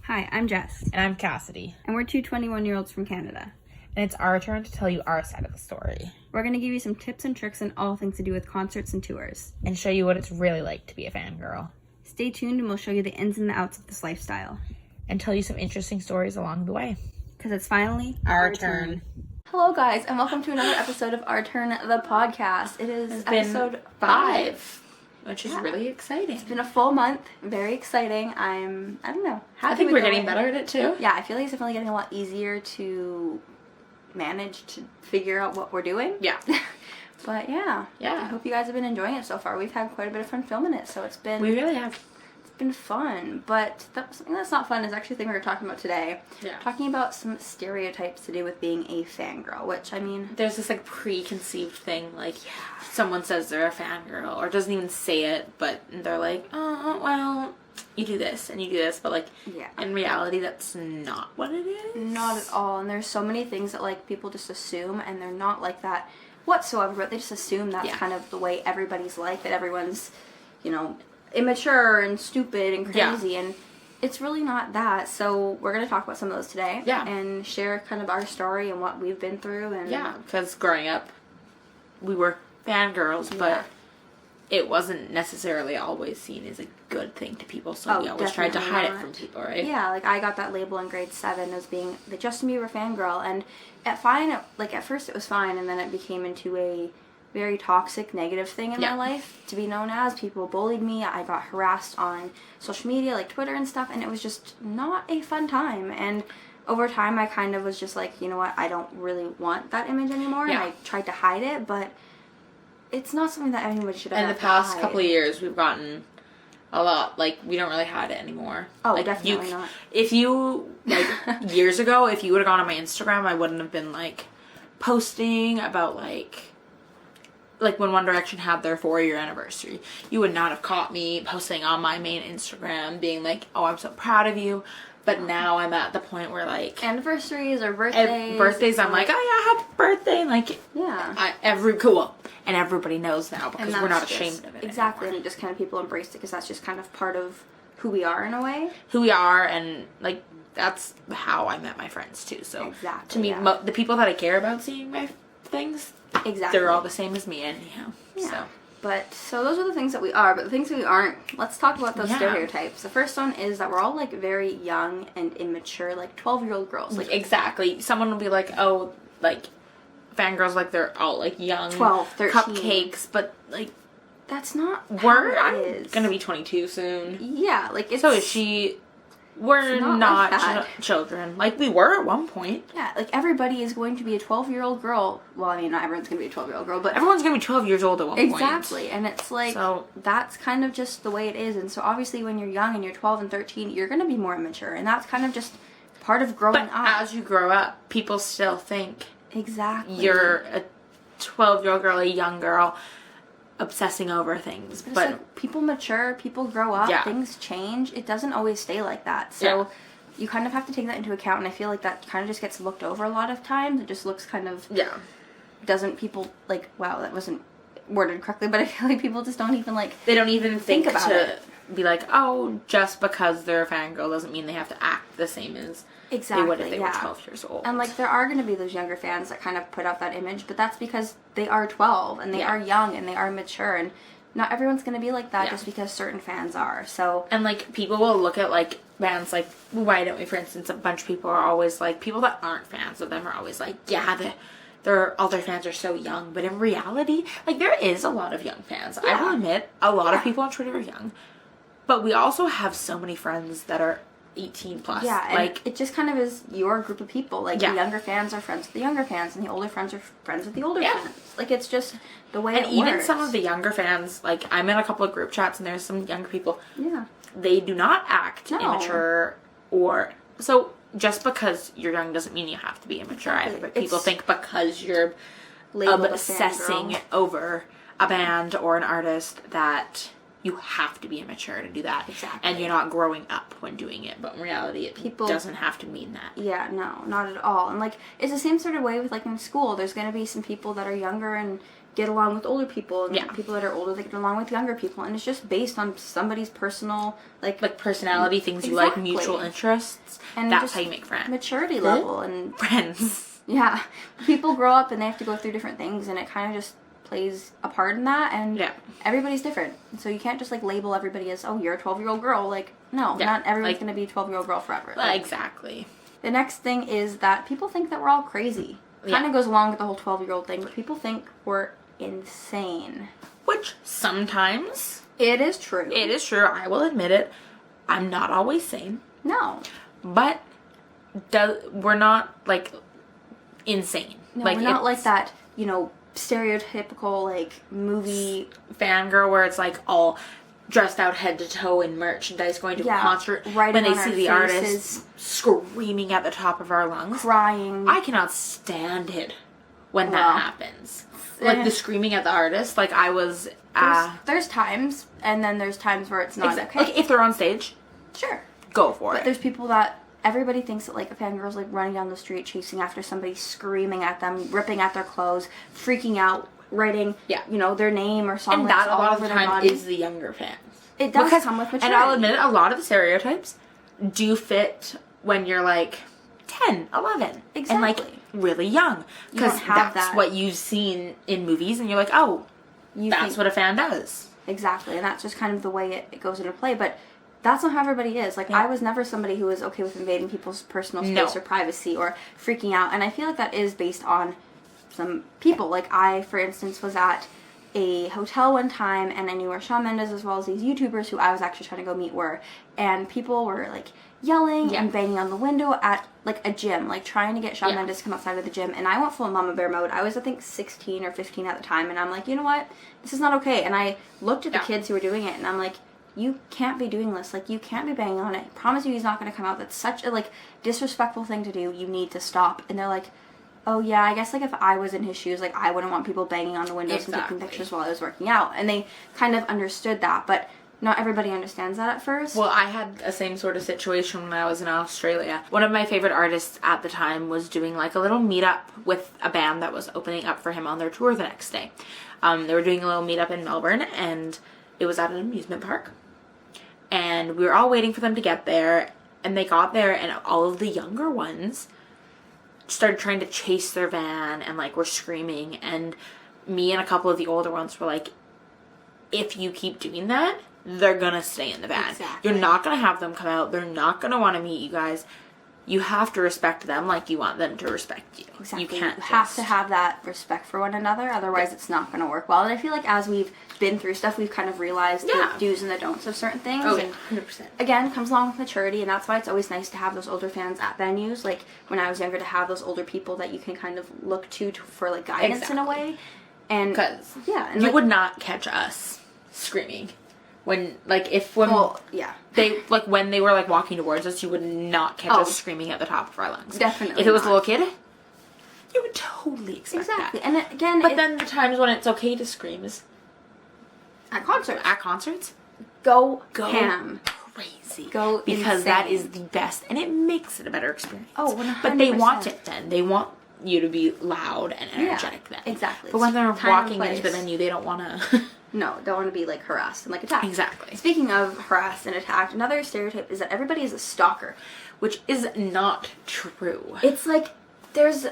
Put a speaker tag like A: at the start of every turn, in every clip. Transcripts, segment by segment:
A: Hi, I'm Jess.
B: And I'm Kassidy.
A: And we're two 21-year-olds from Canada.
B: And it's our turn to tell you our side of the story.
A: We're going to give you some tips and tricks on all things to do with concerts and tours.
B: And show you what it's really like to be a fangirl.
A: Stay tuned and we'll show you the ins and the outs of this lifestyle.
B: And tell you some interesting stories along the way.
A: Because it's finally
B: our turn.
A: Hello guys, and welcome to another episode of Our Turn, the podcast. It is episode 5.
B: Which is really exciting.
A: It's been a full month. Very exciting. I don't know, happy
B: I think
A: with
B: we're
A: the
B: getting
A: way-
B: better at it too.
A: Yeah, I feel like it's definitely getting a lot easier to manage to figure out what we're doing.
B: Yeah.
A: But yeah.
B: Yeah.
A: I hope you guys have been enjoying it so far. We've had quite a bit of fun filming it, so it's been
B: We really have.
A: been fun. But something that's not fun is actually the thing we're talking about today.
B: Yeah.
A: Talking about some stereotypes to do with being a fangirl, which I mean,
B: There's this like preconceived thing, like someone says they're a fangirl or doesn't even say it, but they're like, oh, well, you do this and you do this, but like
A: yeah.
B: in reality that's not what it is.
A: Not at all. And there's so many things that like people just assume, and they're not like that whatsoever, but they just assume that's kind of the way everybody's like, that everyone's, you know, immature and stupid and crazy, and it's really not that. So we're going to talk about some of those today.
B: Yeah.
A: And share kind of our story and what we've been through. And
B: Yeah, because growing up, we were fangirls, but it wasn't necessarily always seen as a good thing to people, so we always tried to hide it from people, right?
A: Yeah, like I got that label in grade 7 as being the Justin Bieber fangirl, and at first it was fine, and then it became into a very toxic, negative thing in my life to be known as. People bullied me. I got harassed on social media, like Twitter and stuff, and it was just not a fun time. And over time, I kind of was just like, you know what, I don't really want that image anymore, and I tried to hide it, but it's not something that anybody should have.
B: In the past couple of years, we've gotten a lot, like, we don't really hide it anymore.
A: Oh,
B: like,
A: definitely not.
B: If you, like, years ago, if you would have gone on my Instagram, I wouldn't have been, like, posting about, like when One Direction had their 4-year anniversary. You would not have caught me posting on my main Instagram being like, oh, I'm so proud of you. But now I'm at the point where, like,
A: anniversaries or birthdays.
B: I'm like, oh yeah, happy birthday. Like, cool. And everybody knows now because we're not ashamed of it.
A: Exactly.
B: anymore.
A: And just kind of people embraced it because that's just kind of part of who we are in a way.
B: Who we are, and, like, that's how I met my friends too. So to me, the people that I care about seeing my things, they're all the same as me anyhow.
A: Yeah. So those are the things that we are, but the things that we aren't, let's talk about those stereotypes. The first one is that we're all, like, very young and immature, like 12-year-old girls. Like,
B: exactly. Someone will be like, oh, like, fangirls, like, they're all, like, young
A: 12, 13
B: cupcakes, but, like,
A: that's not
B: I'm gonna be 22 soon.
A: Yeah, like, it's...
B: So is she... We're not
A: like
B: children. Like, we were at one point.
A: Yeah, like, everybody is going to be a 12-year-old girl. Well, I mean, not everyone's going to be a 12-year-old girl, but...
B: Everyone's going to be 12 years old at one point.
A: Exactly, and it's like, that's kind of just the way it is. And so, obviously, when you're young and you're 12 and 13, you're going to be more immature. And that's kind of just part of growing up.
B: But as you grow up, people still think...
A: Exactly.
B: You're a 12-year-old girl, a young girl... obsessing over things, but
A: like, people mature, people grow up, things change. It doesn't always stay like that. So you kind of have to take that into account, and I feel like that kind of just gets looked over a lot of times. It just looks kind of doesn't people like, wow, that wasn't worded correctly, but I feel like people just don't even like,
B: they don't even think
A: about it.
B: Be like, oh, just because they're a fangirl doesn't mean they have to act the same as they would if they were 12 years old.
A: And, like, there are going to be those younger fans that kind of put out that image, but that's because they are 12, and they are young, and they are mature, and not everyone's going to be like that just because certain fans are, so...
B: And, like, people will look at, like, bands like Why Don't We, for instance, a bunch of people are always, like, people that aren't fans of them are always like, yeah, all their fans are so young, but in reality, like, there is a lot of young fans. I will admit, a lot of people on Twitter are young, but we also have so many friends that are 18 plus.
A: Yeah, and
B: like,
A: it just kind of is your group of people. Like, the younger fans are friends with the younger fans, and the older fans are friends with the older fans. Like, it's just the way it works. And even
B: some of the younger fans, like, I'm in a couple of group chats, and there's some younger people.
A: Yeah.
B: They do not act immature, or... So, just because you're young doesn't mean you have to be immature either. But people think because you're obsessing over a band or an artist that... you have to be immature to do that.
A: Exactly.
B: And you're not growing up when doing it. But in reality, it doesn't have to mean that.
A: Yeah, no, not at all. And, like, it's the same sort of way with, like, in school. There's going to be some people that are younger and get along with older people, and
B: Yeah.
A: people that are older that get along with younger people, and it's just based on somebody's personal like
B: personality, things you like, mutual interests,
A: and
B: that's
A: just
B: how you make friends.
A: maturity level, and
B: Friends.
A: yeah, people grow up and they have to go through different things, and it kind of just plays a part in that, and everybody's different, so you can't just like label everybody as, oh, you're a 12-year-old girl. Like, no, not everyone's
B: like,
A: gonna be a 12-year-old girl forever.
B: Exactly.
A: The next thing is that people think that we're all crazy. Kind of goes along with the whole 12-year-old thing, but people think we're insane.
B: Which sometimes...
A: It is true.
B: It is true. I will admit it. I'm not always sane.
A: No.
B: But we're not, like, insane.
A: No, we're not like that, you know, stereotypical, like, movie...
B: fangirl where it's, like, all dressed out head to toe in merchandise, going to a concert, when they see the artist screaming at the top of our lungs.
A: Crying.
B: I cannot stand it when that happens. Like, the screaming at the artist, like, I was...
A: there's times, and then there's times where it's not okay.
B: Like, if they're on stage,
A: sure,
B: go for it.
A: But there's people that... Everybody thinks that, like, a fangirl's, like, running down the street, chasing after somebody, screaming at them, ripping at their clothes, freaking out, writing, you know, their name or song
B: lyrics all over their body. And that, a lot of the time, is the younger fans.
A: It does come with maturity.
B: And I'll admit it, a lot of the stereotypes do fit when you're, like, 10, 11.
A: Exactly.
B: And, like, really young. Because that's what you've seen in movies, and you're like, oh, that's what a fan does.
A: Exactly. And that's just kind of the way it goes into play. But that's not how everybody is. Like, I was never somebody who was okay with invading people's personal space or privacy or freaking out. And I feel like that is based on some people. Like, I, for instance, was at a hotel one time, and I knew where Shawn Mendes as well as these YouTubers who I was actually trying to go meet were. And people were, like, yelling and banging on the window at, like, a gym. Like, trying to get Shawn Mendes to come outside of the gym. And I went full mama bear mode. I was, I think, 16 or 15 at the time. And I'm like, you know what? This is not okay. And I looked at the kids who were doing it, and I'm like, you can't be doing this. Like, you can't be banging on it. I promise you he's not going to come out. That's such a, like, disrespectful thing to do. You need to stop. And they're like, oh, yeah, I guess, like, if I was in his shoes, like, I wouldn't want people banging on the windows and taking pictures while I was working out. And they kind of understood that, but not everybody understands that at first.
B: Well, I had the same sort of situation when I was in Australia. One of my favorite artists at the time was doing, like, a little meetup with a band that was opening up for him on their tour the next day. They were doing a little meetup in Melbourne, and it was at an amusement park. And we were all waiting for them to get there, and they got there, and all of the younger ones started trying to chase their van, and, like, were screaming, and me and a couple of the older ones were like, if you keep doing that, they're gonna stay in the van. Exactly. You're not gonna have them come out, they're not gonna want to meet you guys. You have to respect them like you want them to respect you.
A: Exactly.
B: You can't
A: have to have that respect for one another, otherwise it's not going to work well. And I feel like as we've been through stuff, we've kind of realized the do's and the don'ts of certain things.
B: Oh,
A: and
B: 100%.
A: Again, comes along with maturity, and that's why it's always nice to have those older fans at venues. Like, when I was younger, to have those older people that you can kind of look to for, like, guidance in a way. And
B: because
A: and
B: you
A: like,
B: would not catch us screaming. When they, like, when they were, like, walking towards us, you would not catch us screaming at the top of our lungs.
A: Definitely
B: If it was a little kid, you would totally expect that.
A: And again...
B: But then the times when it's okay to scream is...
A: At concerts.
B: At concerts?
A: Go ham.
B: Crazy.
A: Go
B: because
A: insane.
B: that is the best, and it makes it a better experience.
A: Oh, 100%.
B: But they want it then. They want you to be loud and energetic then.
A: Exactly.
B: But when they're walking into the venue, they don't want to...
A: No, don't want to be, like, harassed and, like, attacked.
B: Exactly.
A: Speaking of harassed and attacked, another stereotype is that everybody is a stalker.
B: Which is not true.
A: It's like, there's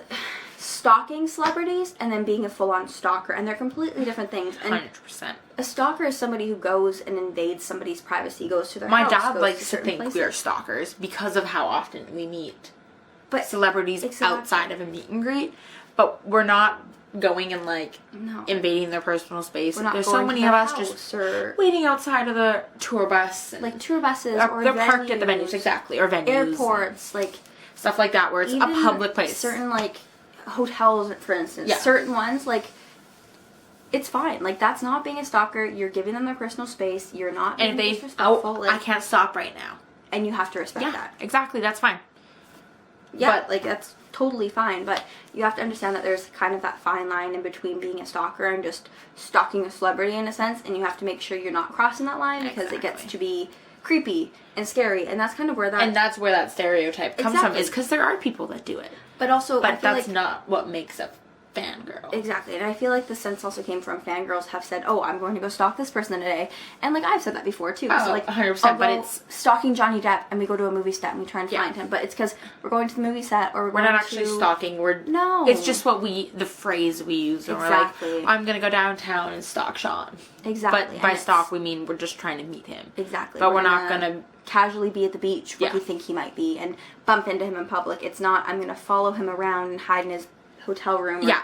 A: stalking celebrities and then being a full-on stalker, and they're completely different things. And
B: 100%.
A: A stalker is somebody who goes and invades somebody's privacy, goes to their house.
B: My dad likes to think
A: places.
B: we are stalkers because of how often we meet
A: but
B: celebrities outside of a meet and greet. But we're not going and, like, invading their personal space. There's so many of us just waiting outside of the tour bus.
A: Like, tour buses or
B: they're parked at the venues, exactly. Or venues.
A: Airports, like...
B: Stuff like that, where it's a public place.
A: Certain, like, hotels, for instance. Yeah. Certain ones, like... It's fine. Like, that's not being a stalker. You're giving them their personal space. You're not being disrespectful.
B: I can't stop right now.
A: And you have to respect that.
B: Exactly. That's fine.
A: Yeah, but, like, that's totally fine. But you have to understand that there's kind of that fine line in between being a stalker and just stalking a celebrity in a sense. And you have to make sure you're not crossing that line because it gets to be creepy and scary. And that's kind of where that...
B: And that's where that stereotype comes from, is because there are people that do it.
A: But also,
B: But that's not what makes a fangirl.
A: Exactly. And I feel like the sense also came from fangirls have said, oh, I'm going to go stalk this person today. And, like, I've said that before, too.
B: Oh,
A: so, like,
B: 100%, but it's...
A: stalking Johnny Depp, and we go to a movie set and we try and find him. But it's because we're going to the movie set, or
B: we're not actually stalking.
A: No.
B: It's just the phrase we use. When
A: Exactly.
B: we're like, I'm going to go downtown and stalk Sean.
A: Exactly.
B: But by stalk, we mean we're just trying to meet him.
A: Exactly.
B: But we're not going to...
A: casually be at the beach where we think he might be and bump into him in public. It's not, I'm going to follow him around and hide in his hotel room.
B: Yeah.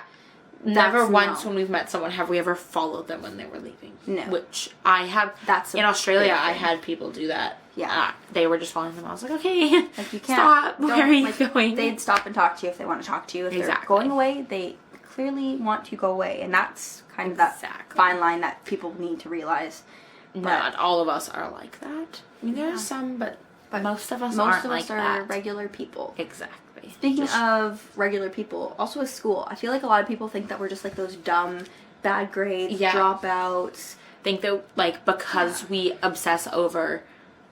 B: Never once when we've met someone have we ever followed them when they were leaving. No. Which I have. In Australia, I had people do that.
A: Yeah.
B: They were just following them. I was like, okay.
A: Like, you can't.
B: Stop. Where are you going?
A: They'd stop and talk to you if they want to talk to you. If they're going away, they clearly want to go away. And that's kind of that fine line that people need to realize.
B: Not all of us are like that. I mean, there are some, but most of us aren't like that.
A: Most of us are regular people.
B: Exactly.
A: Speaking of regular people, also with school, I feel like a lot of people think that we're just like those dumb, bad grades, dropouts.
B: Think that, like, because we obsess over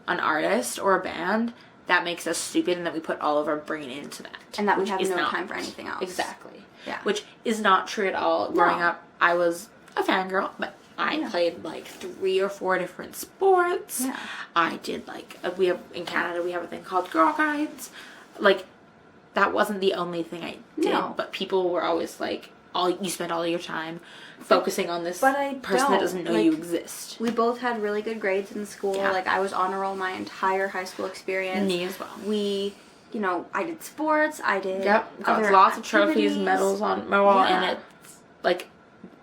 B: an artist or a band, that makes us stupid and that we put all of our brain into that.
A: And that we have no time for anything else.
B: Exactly.
A: Yeah.
B: Which is not true at all. Growing up, I was a fangirl, but I played like 3 or 4 different sports.
A: Yeah.
B: I did like, in Canada we have a thing called Girl Guides. Like, that wasn't the only thing I did, but people were always like, you spend all your time focusing on this person that doesn't know you exist.
A: We both had really good grades in school. Yeah. Like, I was honor roll my entire high school experience.
B: Me as well.
A: I did sports, I did
B: got lots of trophies, medals on my wall, and it's like,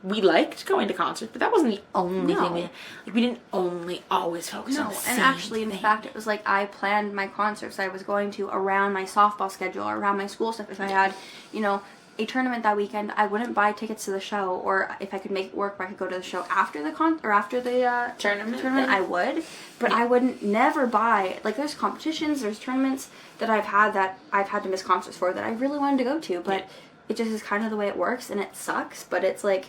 B: we liked going to concerts, but that wasn't the only thing we didn't only always focus on the same
A: and actually, in
B: thing.
A: fact, it was like I planned my concerts I was going to around my softball schedule or around my school stuff. If I had, a tournament that weekend, I wouldn't buy tickets to the show, or if I could make it work where I could go to the show after the tournament, I would. But I wouldn't never buy, like, there's competitions, there's tournaments that I've had to miss concerts for that I really wanted to go to, but it just is kind of the way it works, and it sucks, but it's like,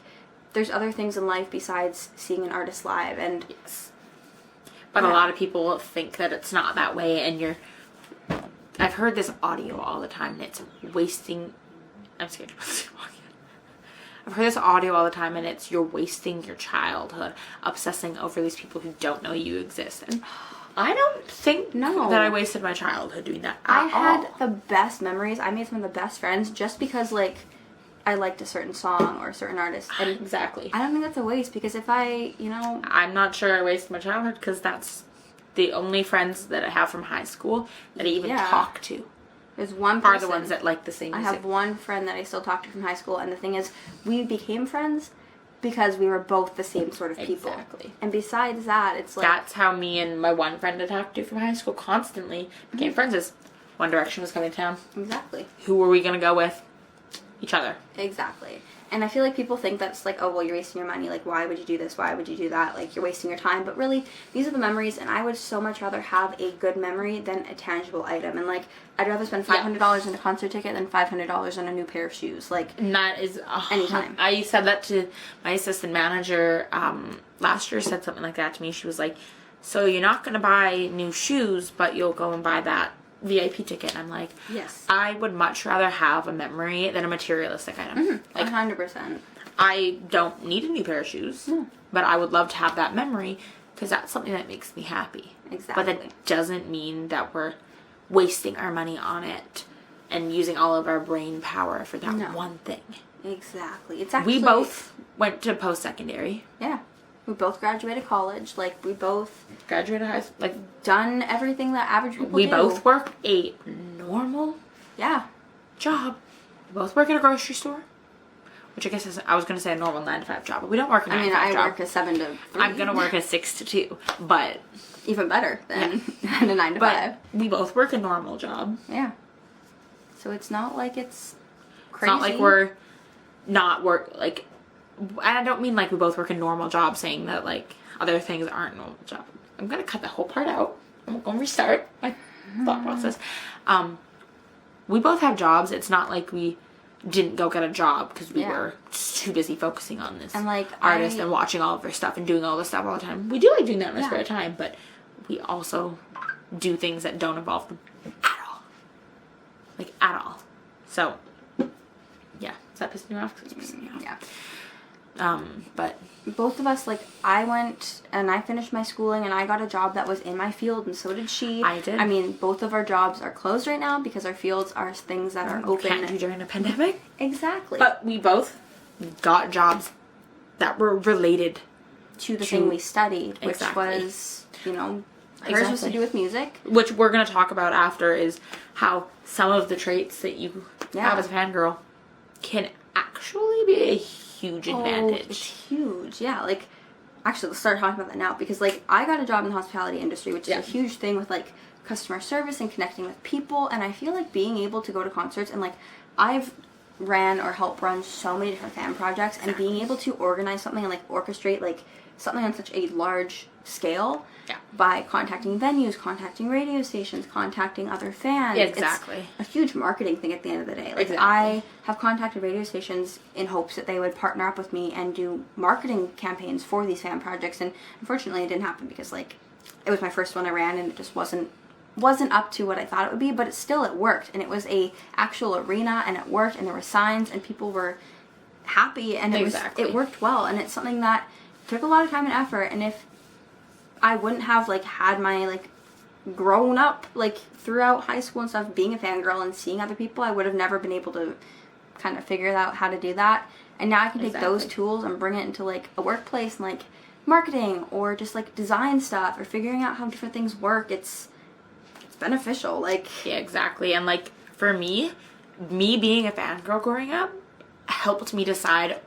A: there's other things in life besides seeing an artist live, and...
B: Yes. But a lot of people think that it's not that way, and I've heard this audio all the time, and it's wasting... I'm scared to walk in. I've heard this audio all the time, and it's you're wasting your childhood obsessing over these people who don't know you exist. And I don't think that I wasted my childhood doing that at all.
A: I had the best memories. I made some of the best friends just because, like, I liked a certain song or a certain artist. And
B: exactly.
A: I don't think that's a waste, because if
B: I'm not sure I wasted my childhood, because that's the only friends that I have from high school that I even talk to.
A: There's one person.
B: Are the ones that like the same music.
A: I have one friend that I still talk to from high school, and the thing is, we became friends because we were both the same sort of people.
B: Exactly.
A: And besides that, it's like...
B: That's how me and my one friend I talked to from high school constantly became friends, is One Direction was coming to town.
A: Exactly.
B: Who were we going to go with? Each other.
A: Exactly. And I feel like people think that's like, oh, well, you're wasting your money. Like, why would you do this? Why would you do that? Like, you're wasting your time. But really, these are the memories, and I would so much rather have a good memory than a tangible item. And, like, I'd rather spend $500 on a concert ticket than $500 on a new pair of shoes. Like,
B: and that is...
A: anytime.
B: I said that to my assistant manager last year, said something like that to me. She was like, so you're not going to buy new shoes, but you'll go and buy that VIP ticket. And I'm like,
A: yes,
B: I would much rather have a memory than a materialistic item.
A: Mm-hmm. Like, 100%.
B: I don't need a new pair of shoes, but I would love to have that memory, because that's something that makes me happy.
A: Exactly.
B: But that doesn't mean that we're wasting our money on it and using all of our brain power for that one thing.
A: Exactly. It's actually...
B: We both went to post-secondary.
A: Yeah. We both graduated college. Like, we both...
B: Graduated high school. Like,
A: done everything that average people do.
B: We both work a normal job. We both work at a grocery store. Which I guess I was going to say a normal 9-to-5 job. But we don't work a 9-to-5 job.
A: I work a 7 to 3.
B: I'm going to work a 6 to 2. But...
A: even better than a 9-to-5.
B: But we both work a normal job.
A: Yeah. So it's not like it's crazy.
B: It's not like we're not like... And I don't mean like we both work a normal job, saying that like other things aren't normal job. I'm going to cut that whole part out. I'm going to restart my thought process. We both have jobs. It's not like we didn't go get a job because we were too busy focusing on this artist and watching all of her stuff and doing all this stuff all the time. We do like doing that in our spare time, but we also do things that don't involve them at all. Like, at all. So, yeah. Is that pissing you off? 'Cause it's pissing me off.
A: Yeah.
B: But
A: both of us, like, I went and I finished my schooling and I got a job that was in my field, and so did she.
B: I did.
A: I mean, both of our jobs are closed right now because our fields are things that are open.
B: Can't do during a pandemic.
A: Exactly.
B: But we both got jobs that were related
A: to the thing we studied, which
B: Exactly.
A: was, you know, hers was to do with music.
B: Which we're going to talk about after, is how some of the traits that you
A: Yeah.
B: have as a fangirl can actually be a huge advantage.
A: Oh, it's huge. Yeah, like, actually, let's start talking about that now, because, like, I got a job in the hospitality industry, which is a huge thing with, like, customer service and connecting with people, and I feel like being able to go to concerts, and, like, I've ran or helped run so many different fan projects, and being able to organize something and, like, orchestrate, like, something on such a large scale by contacting venues, contacting radio stations, contacting other fans.
B: Exactly.
A: It's a huge marketing thing at the end of the day. Like,
B: Exactly.
A: I have contacted radio stations in hopes that they would partner up with me and do marketing campaigns for these fan projects, and unfortunately it didn't happen because, like, it was my first one I ran and it just wasn't up to what I thought it would be, but it worked, and it was a actual arena, and it worked, and there were signs, and people were happy, and it worked well, and it's something that took a lot of time and effort, and if I wouldn't have, like, had my, like, grown up, like, throughout high school and stuff, being a fangirl and seeing other people, I would have never been able to kind of figure out how to do that, and now I can take those tools and bring it into, like, a workplace and, like, marketing, or just, like, design stuff, or figuring out how different things work. It's beneficial, like...
B: Yeah, exactly. And, like, for me being a fangirl growing up helped me decide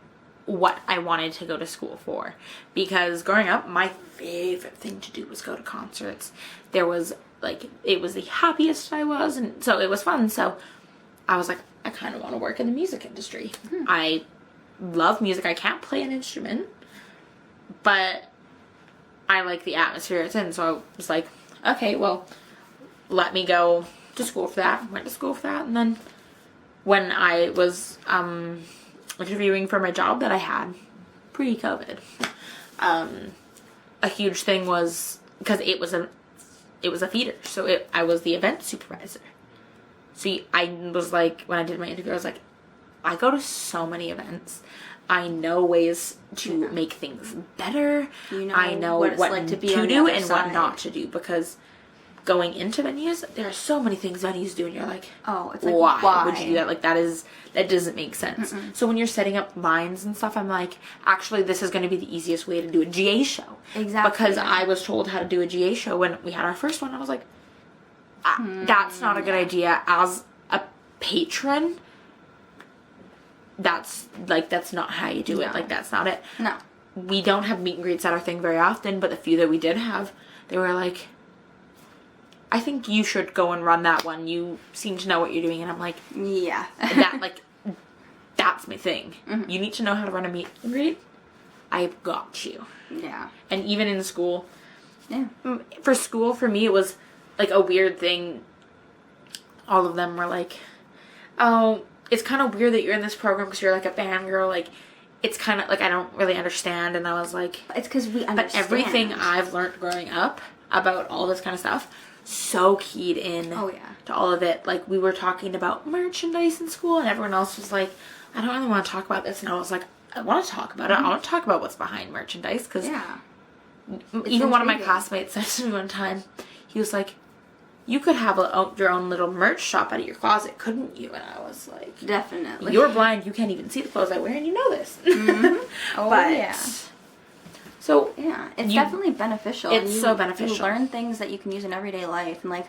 B: what I wanted to go to school for. Because growing up, my favorite thing to do was go to concerts. There was, like, it was the happiest I was, and so it was fun. So I was like, I kind of want to work in the music industry. I love music. I can't play an instrument, but I like the atmosphere it's in. So I was like, okay, well, let me go to school for that. Went to school for that, and then when I was interviewing for my job that I had pre-COVID, a huge thing was because it was a theater, so I was the event supervisor. So I was like, when I did my interview, I was like, I go to so many events. I know ways to make things better. I know what like to do and what not to do, because going into venues, there are so many things venues do, and you're like,
A: oh, it's like,
B: why would you do that? Like, that doesn't make sense. So when you're setting up lines and stuff, I'm like, actually, this is going to be the easiest way to do a GA show.
A: Exactly.
B: Because I was told how to do a GA show when we had our first one. I was like, that's not a good idea. As a patron, that's not how you do it. Like, that's not it.
A: No.
B: We don't have meet and greets at our thing very often, but the few that we did have, they were like, I think you should go and run that one. You seem to know what you're doing. And I'm like,
A: yeah.
B: That's my thing. You need to know how to run a meet and greet. I've got you.
A: Yeah.
B: And even in school.
A: Yeah.
B: For school, for me, it was like a weird thing. All of them were like, oh, it's kind of weird that you're in this program because you're like a fangirl. Like, it's kind of like, I don't really understand. And I was like,
A: it's because we understand.
B: But everything I've learned growing up about all this kind of stuff, so keyed in to all of it. Like, we were talking about merchandise in school, and everyone else was like, I don't really want to talk about this. And I was like, I want to talk about it. I want to talk about what's behind merchandise, because even one of my classmates said to me one time, he was like, you could have your own little merch shop out of your closet, couldn't you? And I was like,
A: definitely.
B: You're blind, you can't even see the clothes I wear, and you know this.
A: Oh,
B: but,
A: yeah.
B: So,
A: yeah, it's definitely beneficial.
B: It's so beneficial.
A: You learn things that you can use in everyday life, and, like,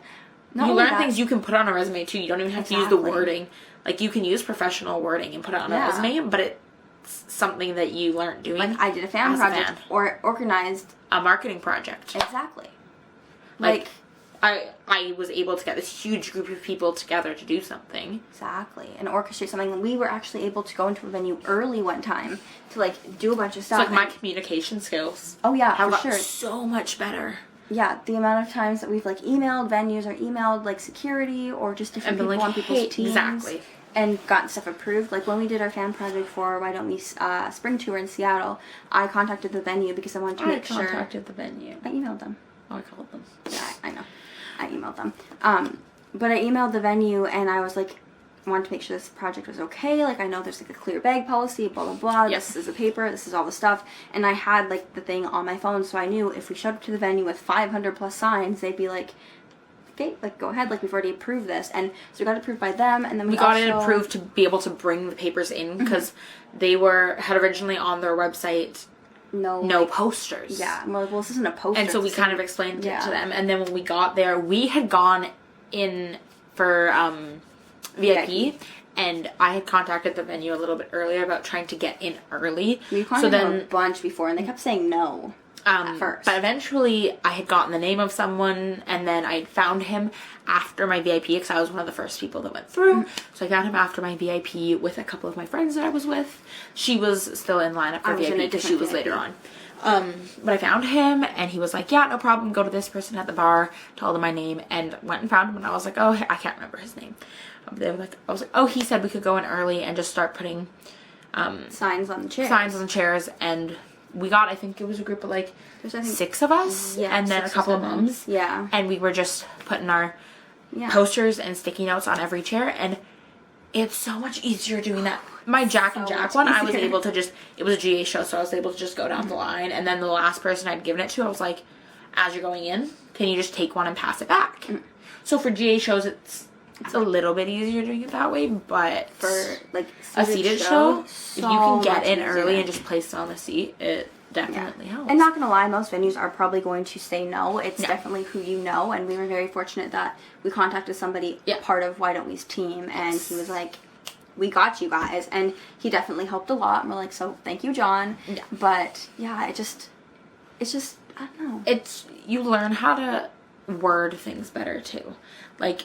B: you learn things you can put on a resume too. You don't even have to use the wording. Like, you can use professional wording and put it on a resume, but it's something that you learned doing.
A: Like, I did a fan project or organized
B: a marketing project.
A: Exactly.
B: Like I was able to get this huge group of people together to do something.
A: Exactly. And orchestrate something. We were actually able to go into a venue early one time to, like, do a bunch of stuff.
B: So, like, my communication skills.
A: Oh, yeah,
B: have
A: for sure.
B: So much better.
A: Yeah, the amount of times that we've, like, emailed venues or emailed, like, security or just different people on people's teams.
B: Exactly.
A: And gotten stuff approved. Like, when we did our fan project for Why Don't We Spring Tour in Seattle, I contacted the venue because I wanted to make sure.
B: I contacted the venue.
A: I emailed them.
B: Oh, I called them.
A: Yeah, I know. I emailed them. But I emailed the venue and I was like, wanted to make sure this project was okay. Like, I know there's like a clear bag policy, blah, blah, blah.
B: Yes.
A: This is the paper. This is all the stuff. And I had like the thing on my phone, so I knew if we showed up to the venue with 500 plus signs, they'd be like, okay, like, go ahead, like, we've already approved this. And so we got approved by them, and then we
B: got it approved to be able to bring the papers in, because they had originally on their website no posters.
A: Yeah, and we're like, well, this isn't a poster.
B: And so we kind of explained it to them, and then when we got there, we had gone in for VIP, and I had contacted the venue a little bit earlier about trying to get in early.
A: We contacted them a bunch before, and they kept saying no. At first.
B: But eventually I had gotten the name of someone, and then I found him after my VIP, because I was one of the first people that went through. So I found him after my VIP with a couple of my friends that I was with. She was still in line up for VIP because she was later on. But I found him, and he was like, yeah, no problem, go to this person at the bar, told him my name, and went and found him, and I was like, oh, I can't remember his name. I was like, oh, he said we could go in early and just start putting
A: signs on the chairs.
B: And we got, I think it was a group of like 6 of us, and then a couple of moms.
A: Yeah.
B: And we were just putting our posters and sticky notes on every chair, and it's so much easier doing that. My Jack and Jack one, I was able to just, it was a GA show, so I was able to just go down the line, and then the last person I'd given it to, I was like, as you're going in, can you just take one and pass it back? So for GA shows, it's a little bit easier doing it that way, but
A: for like
B: a seated show, if you can get in early and just place it on the seat, it definitely helps.
A: And not gonna lie, most venues are probably going to say no. It's definitely who you know, and we were very fortunate that we contacted somebody part of Why Don't We's team, and he was like, we got you guys, and he definitely helped a lot, and we're like, so thank you, John. But yeah, it's just I don't know,
B: you learn how to word things better too. Like,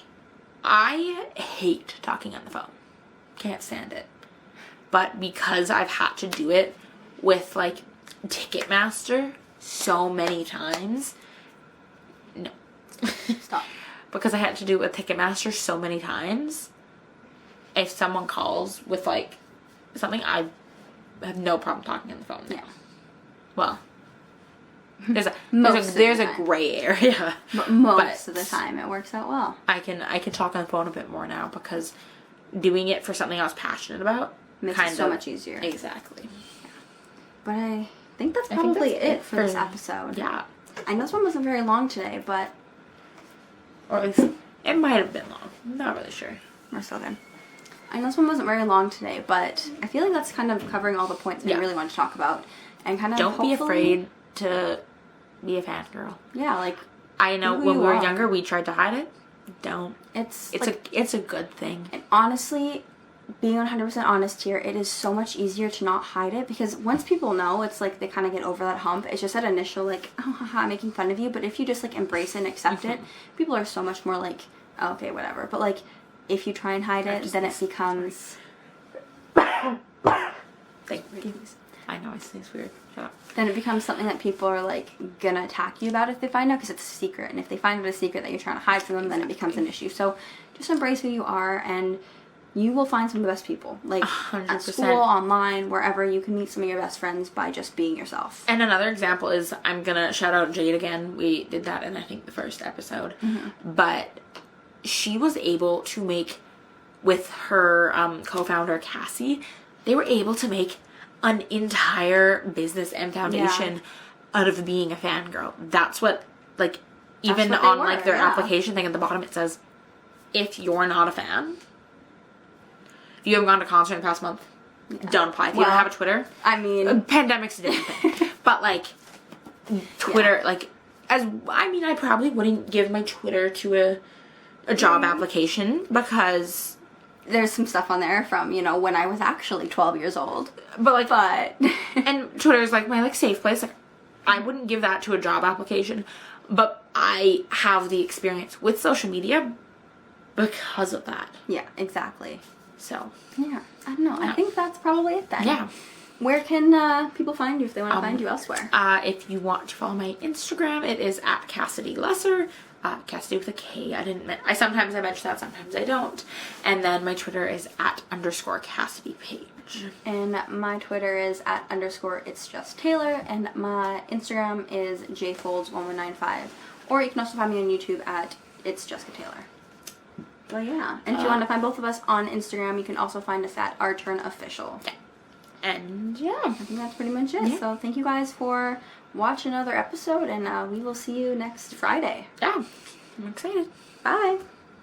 B: I hate talking on the phone. Can't stand it. But because I've had to do it with, like, Ticketmaster so many times, no.
A: Stop.
B: Because I had to do it with Ticketmaster so many times, if someone calls with, like, something, I have no problem talking on the phone now.
A: Yeah.
B: Well, there's a gray area.
A: But most of the time it works out well.
B: I can talk on the phone a bit more now, because doing it for something I was passionate about
A: makes it so much easier.
B: Exactly.
A: Yeah. But I think that's probably it for this episode.
B: Yeah.
A: I know this one wasn't very long today, but
B: or at least it might have been long. I'm not really sure.
A: We're still good. I know this one wasn't very long today, but I feel like that's kind of covering all the points that I really want to talk about, and kind of
B: don't be afraid to be a fangirl.
A: Yeah, like,
B: I know when we were younger, we tried to hide it. Don't.
A: It's
B: a good thing.
A: And honestly, being 100% honest here, it is so much easier to not hide it, because once people know, it's like they kind of get over that hump. It's just that initial, like, oh, haha, I'm making fun of you. But if you just, like, embrace it and accept it, people are so much more like, oh, okay, whatever. But, like, if you try and hide it, then it becomes...
B: Thank you. I know, I say it's weird. Shut up.
A: Then it becomes something that people are, like, gonna attack you about if they find out, because it's a secret. And if they find out a secret that you're trying to hide from them, then it becomes an issue. So just embrace who you are, and you will find some of the best people. Like, 100%. At school, online, wherever, you can meet some of your best friends by just being yourself.
B: And another example is, I'm gonna shout out Jade again. We did that in, I think, the first episode. But she was able to make, with her co-founder, Cassie, they were able to make an entire business and foundation out of being a fangirl. That's what, like, even on, like, their application thing at the bottom, it says, if you're not a fan, if you haven't gone to a concert in the past month, don't apply. If you don't have a Twitter,
A: I mean,
B: pandemic's a different thing. But, like, Twitter, like, I probably wouldn't give my Twitter to a job application, because
A: there's some stuff on there from, you know, when I was actually 12 years old.
B: But and Twitter's, like, my, like, safe place. Like, I wouldn't give that to a job application, but I have the experience with social media because of that.
A: Yeah, exactly.
B: So.
A: Yeah, I don't know. Yeah. I think that's probably it then.
B: Yeah.
A: Where can people find you if they want to find you elsewhere?
B: If you want to follow my Instagram, it is at Kassidy Lesser. Kassidy with a K. I sometimes I mention that, sometimes I don't. And then my Twitter is at _Kassidy page.
A: And my Twitter is at _It's Just Taylor. And my Instagram is jfolds1195. Or you can also find me on YouTube at It's Jessica Taylor. Well, yeah. And if you want to find both of us on Instagram, you can also find us at Our Turn Official.
B: Yeah. And yeah.
A: I think that's pretty much it. Yeah. So thank you guys for watching another episode, and we will see you next Friday.
B: Yeah. I'm excited.
A: Bye.